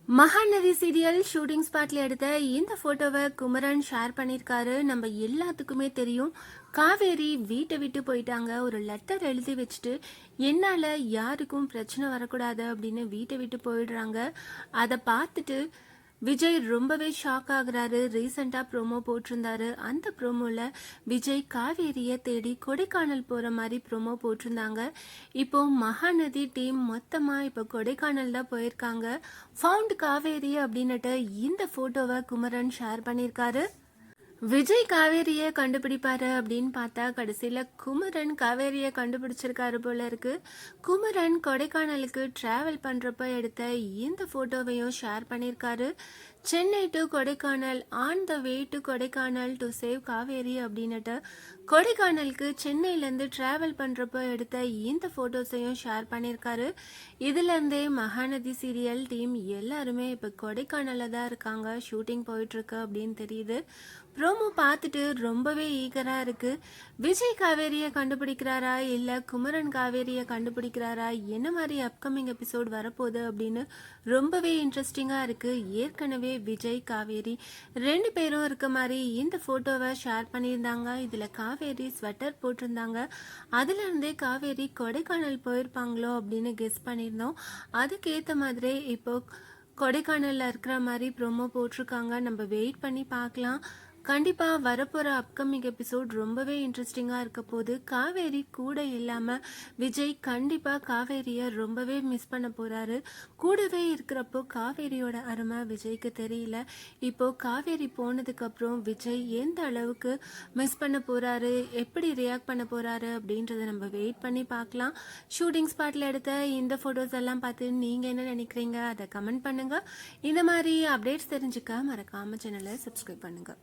Mahanadi serial shooting ஸ்பாட்ல எடுத்த இந்த போட்டோவை குமரன் ஷேர் பண்ணியிருக்காரு. நம்ம எல்லாத்துக்குமே தெரியும், காவேரி வீட்டை விட்டு போயிட்டாங்க. ஒரு லெட்டர் எழுதி வச்சுட்டு என்னால் யாருக்கும் பிரச்சனை வரக்கூடாது அப்படின்னு வீட்டை விட்டு போயிடுறாங்க. அதை பார்த்துட்டு விஜய் ரொம்பவே ஷாக் ஆகுறாரு. ரீசெண்டாக ப்ரோமோ போட்டிருந்தாரு. அந்த ப்ரோமோவில் விஜய் காவேரியை தேடி கொடைக்கானல் போகிற மாதிரி ப்ரோமோ போட்டிருந்தாங்க. இப்போ மகாநதி டீம் மொத்தமாக இப்போ கொடைக்கானல் தான் போயிருக்காங்க. ஃபவுண்ட் காவேரி அப்படின்னுட்டு இந்த ஃபோட்டோவை குமரன் ஷேர் பண்ணியிருக்காரு. விஜய் காவேரியை கண்டுபிடிப்பாரு அப்படின்னு பார்த்தா கடைசியில் குமரன் காவேரியை கண்டுபிடிச்சிருக்காரு போல இருக்கு. குமரன் கொடைக்கானலுக்கு டிராவல் பண்ணுறப்ப எடுத்த இந்த ஃபோட்டோவையும் ஷேர் பண்ணியிருக்காரு. Chennai to Kodaikanal, on the way to Kodaikanal to save Kaveri அப்படின்னுட்டு கொடைக்கானலுக்கு சென்னையிலேருந்து ட்ராவல் பண்ணுறப்போ எடுத்த இந்த ஃபோட்டோஸையும் ஷேர் பண்ணியிருக்காரு. இதுலேருந்தே மகாநதி சீரியல் டீம் எல்லாருமே இப்போ கொடைக்கானலில் தான் இருக்காங்க. ஷூட்டிங் போயிட்டுருக்கு அப்படின்னு தெரியுது. ப்ரோமோ பார்த்துட்டு ரொம்பவே ஈகராக இருக்குது. விஜய் காவேரியை கண்டுபிடிக்கிறாரா இல்லை குமரன் காவேரியை கண்டுபிடிக்கிறாரா, என்ன மாதிரி அப்கமிங் எபிசோட் வரப்போகுது அப்படின்னு ரொம்பவே இன்ட்ரெஸ்டிங்காக இருக்குது. ஏற்கனவே விஜய் காவேரி ரெண்டு பேரும் இருக்க மாதிரி இந்த ஃபோட்டோவை ஷேர் பண்ணியிருந்தாங்க. இதில் காவேரி ஸ்வெட்டர் போட்டிருந்தாங்க. அதுலேருந்தே காவேரி கொடைக்கானல் போயிருப்பாங்களோ அப்படின்னு கெஸ் பண்ணியிருந்தோம். அதுக்கேற்ற மாதிரி இப்போ கொடைக்கானலில் இருக்கிற மாதிரி ப்ரோமோ போட்டிருக்காங்க. நம்ம வெயிட் பண்ணி பார்க்கலாம். கண்டிப்பாக வரப்போகிற அப்கமிங் எபிசோட் ரொம்பவே இன்ட்ரெஸ்டிங்காக இருக்க போது. காவேரி கூட இல்லாமல் விஜய் கண்டிப்பாக காவேரியை ரொம்பவே மிஸ் பண்ண போகிறாரு. கூடவே இருக்கிறப்போ காவேரியோட அருமை விஜய்க்கு தெரியல. இப்போது காவேரி போனதுக்கப்புறம் விஜய் எந்த அளவுக்கு மிஸ் பண்ண போகிறாரு, எப்படி ரியாக்ட் பண்ண போகிறாரு அப்படின்றத நம்ம வெயிட் பண்ணி பார்க்கலாம். ஷூட்டிங் ஸ்பாட்டில் எடுத்த இந்த ஃபோட்டோஸ் எல்லாம் பார்த்து நீங்கள் என்ன நினைக்கிறீங்க, அதை கமெண்ட் பண்ணுங்கள். இந்த மாதிரி அப்டேட்ஸ் தெரிஞ்சுக்க மறக்காமல் சேனலை சப்ஸ்கிரைப் பண்ணுங்கள்.